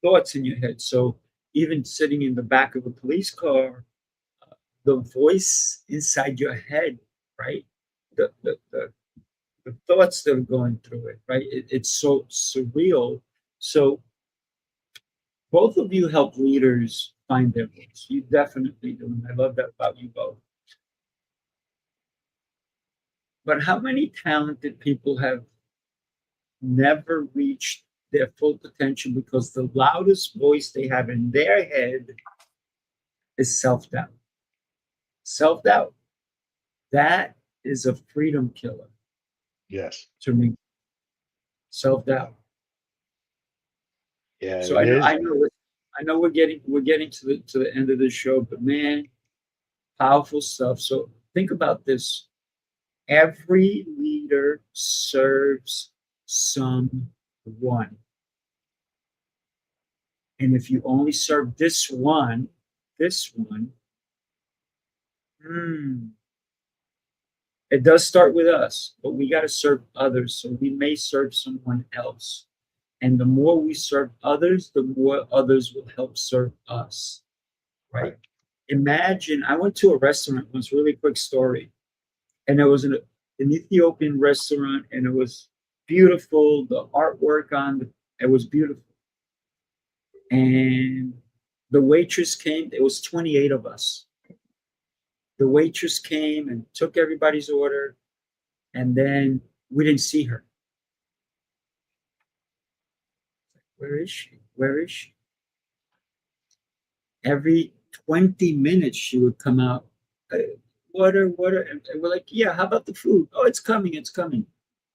thoughts in your head. So even sitting in the back of a police car, the voice inside your head, right? The thoughts that are going through it, right? It's so surreal. So both of you help leaders find their voice. You definitely do. And I love that about you both. But how many talented people have never reached their full potential because the loudest voice they have in their head is self doubt? Self doubt. That is a freedom killer Yes. to me. Self doubt. Yeah, So it is. I know we're getting to the end of the show, but man, powerful stuff. So think about this. Every leader serves some one. And if you only serve this one, it does start with us, but we got to serve others. So we may serve someone else. And the more we serve others, the more others will help serve us. Right? Imagine, I went to a restaurant once, really quick story. And it was an Ethiopian restaurant, and it was beautiful. The artwork it was beautiful. And the waitress came, it was 28 of us. The waitress came and took everybody's order, and then we didn't see her. Where is she? Where is she? Every 20 minutes, she would come out, water. And we're like, yeah, how about the food? Oh, it's coming, it's coming.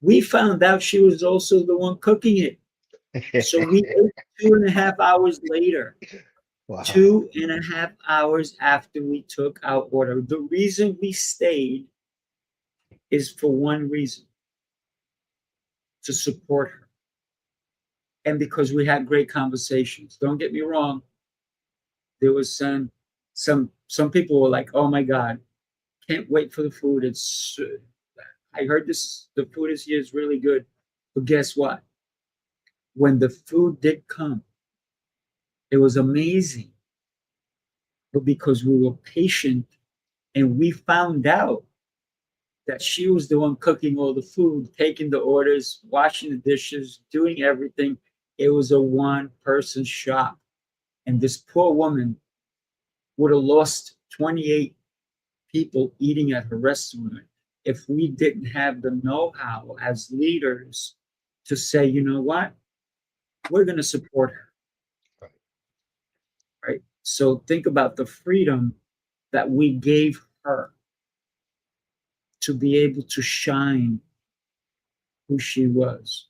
We found out she was also the one cooking it. So we ate 2.5 hours later. Wow. 2.5 hours after we took our order. The reason we stayed is for one reason: to support her. And because we had great conversations. Don't get me wrong. There was some people were like, oh my God, can't wait for the food. I heard the food here is really good. But guess what? When the food did come, it was amazing. But because we were patient and we found out that she was the one cooking all the food, taking the orders, washing the dishes, doing everything, it was a one-person shop. And this poor woman would have lost 28 people eating at her restaurant if we didn't have the know-how as leaders to say, you know what, we're going to support her. Right? So think about the freedom that we gave her to be able to shine who she was.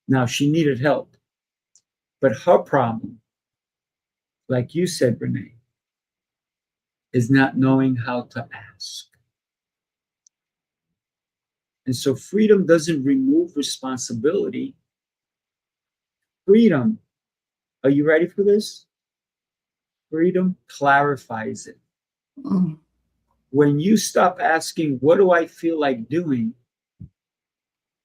Now, she needed help, but her problem, like you said, Renee, is not knowing how to ask. And so freedom doesn't remove responsibility. Freedom, are you ready for this? Freedom clarifies it. Mm. When you stop asking, what do I feel like doing?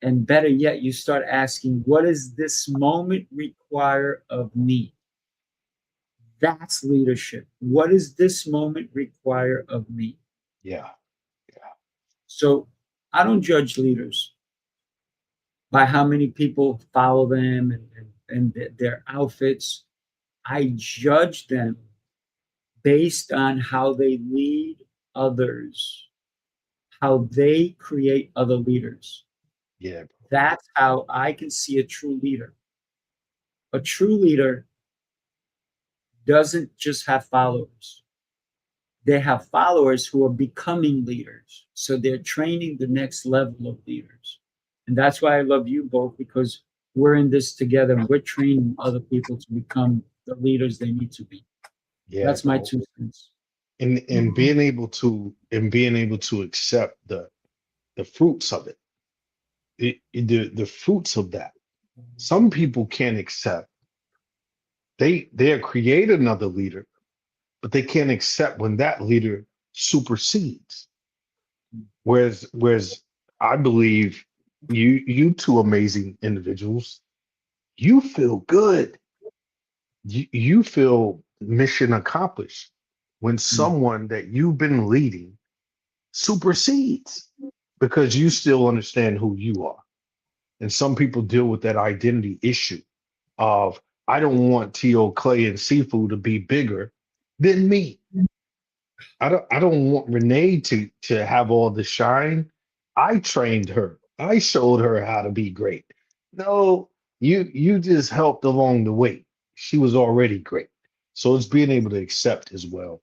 And better yet, you start asking, what does this moment require of me? That's leadership. What does this moment require of me? Yeah. So I don't judge leaders by how many people follow them and their outfits. I judge them based on how they lead others, how they create other leaders. Yeah. That's how I can see a true leader. A true leader doesn't just have followers. They have followers who are becoming leaders. So they're training the next level of leaders. And that's why I love you both, because we're in this together and we're training other people to become the leaders they need to be. Yeah. That's my 2 cents. And being able to accept the fruits of it. The fruits of that. Some people can't accept. They create another leader, but they can't accept when that leader supersedes. Whereas I believe you two amazing individuals, you feel good. You feel mission accomplished when someone that you've been leading supersedes, because you still understand who you are. And some people deal with that identity issue of, I don't want T.O. Clay and Sifu to be bigger than me. I don't want Renee to have all the shine. I trained her. I showed her how to be great. No, you just helped along the way. She was already great. So it's being able to accept as well.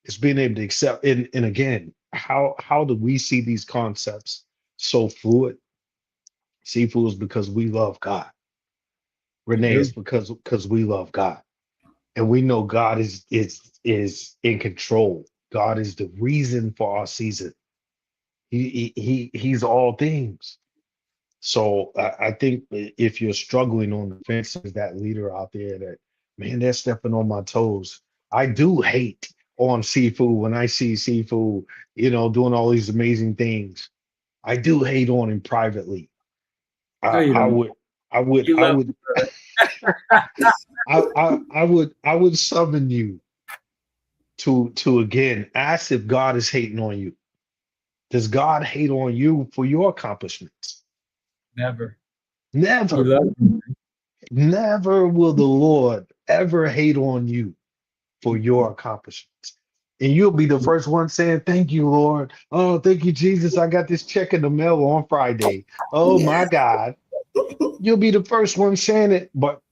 It's being able to accept, and again, how do we see these concepts so fluid? Seafood is because we love God. Renee is because we love God, and we know God is in control. God is the reason for our season. He's all things. So I think if you're struggling on the fence as that leader out there that, man, they're stepping on my toes. I do hate on Sifu when I see Sifu, doing all these amazing things. I do hate on him privately. No, I, you I don't. would, I would, You I love would, I would summon you to again ask if God is hating on you. Does God hate on you for your accomplishments? never. You Never, love him. never will the Lord ever hate on you for your accomplishments. And you'll be the first one saying, "Thank you, Lord. Oh, thank you, Jesus. I got this check in the mail on Friday. Oh my Yes. God." You'll be the first one saying it, but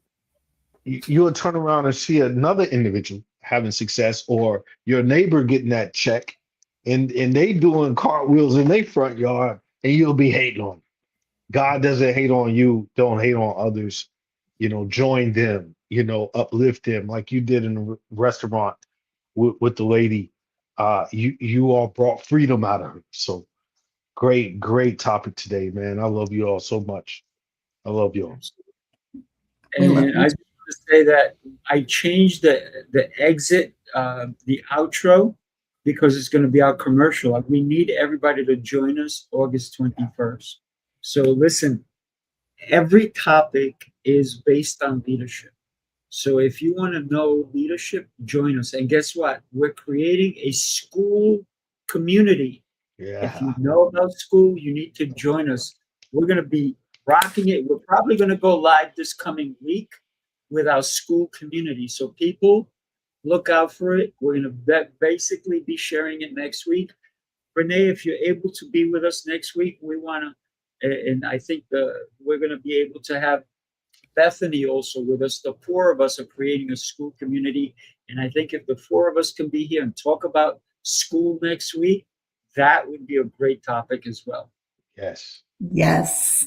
you'll turn around and see another individual having success, or your neighbor getting that check, and they doing cartwheels in their front yard, and you'll be hating on them. God doesn't hate on you. Don't hate on others. Join them. Uplift them like you did in the restaurant with the lady. You all brought freedom out of her. So great topic today, man. I love you all so much. I love you all. We love And you I just want to say that I changed the exit, the outro, because it's going to be our commercial. Like, we need everybody to join us August 21st. So listen, every topic is based on leadership. So if you want to know leadership, join us. And guess what? We're creating a school community. If you Yeah. know about school, you need to join us. We're going to be rocking it. We're probably going to go live this coming week with our school community. So people, look out for it. We're going to basically be sharing it next week. Renee, if you're able to be with us next week, we want to, and I think we're going to be able to have Bethany also with us. The four of us are creating a school community. And I think if the four of us can be here and talk about school next week, that would be a great topic as well. Yes. Yes.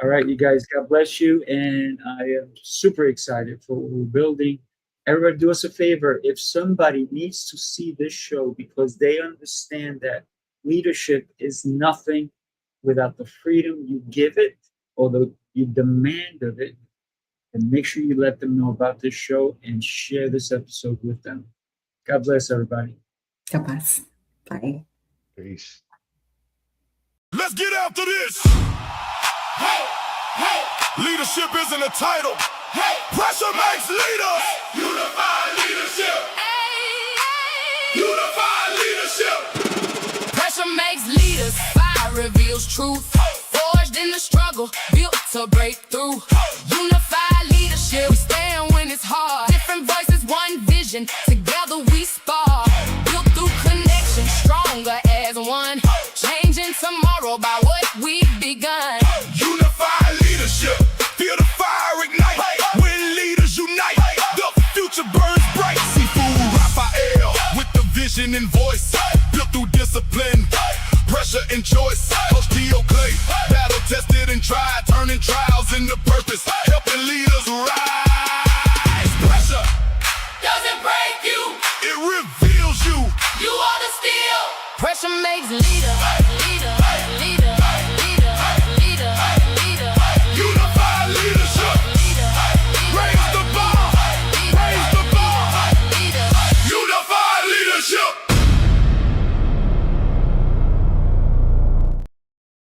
All right, you guys, God bless you. And I am super excited for what we're building. Everybody, do us a favor. If somebody needs to see this show because they understand that leadership is nothing without the freedom you give it or you demand of it, and make sure you let them know about this show and share this episode with them. God bless everybody. God bless. Bye. Peace. Let's get after this. Hey, hey. Leadership isn't a title. Hey, pressure makes leaders. Hey. Unified leadership. Hey, hey. Unified leadership. Pressure makes leaders. Fire reveals truth. Forged in the struggle, built to break through. Unified leadership. We stand when it's hard. Different voices, one vision. Together we spar. Built through connection, stronger as one. Changing tomorrow by what we've begun. Unified leadership. Feel the fire ignite. When leaders unite, the future burns bright. Sifu Rafael with the vision and voice. Built through discipline, pressure and choice. Coach T.O. battle tested and tried, turning trials into purpose, helping leaders rise. Pressure Doesn't break you, it reveals you. you are the steel. Pressure makes leaders.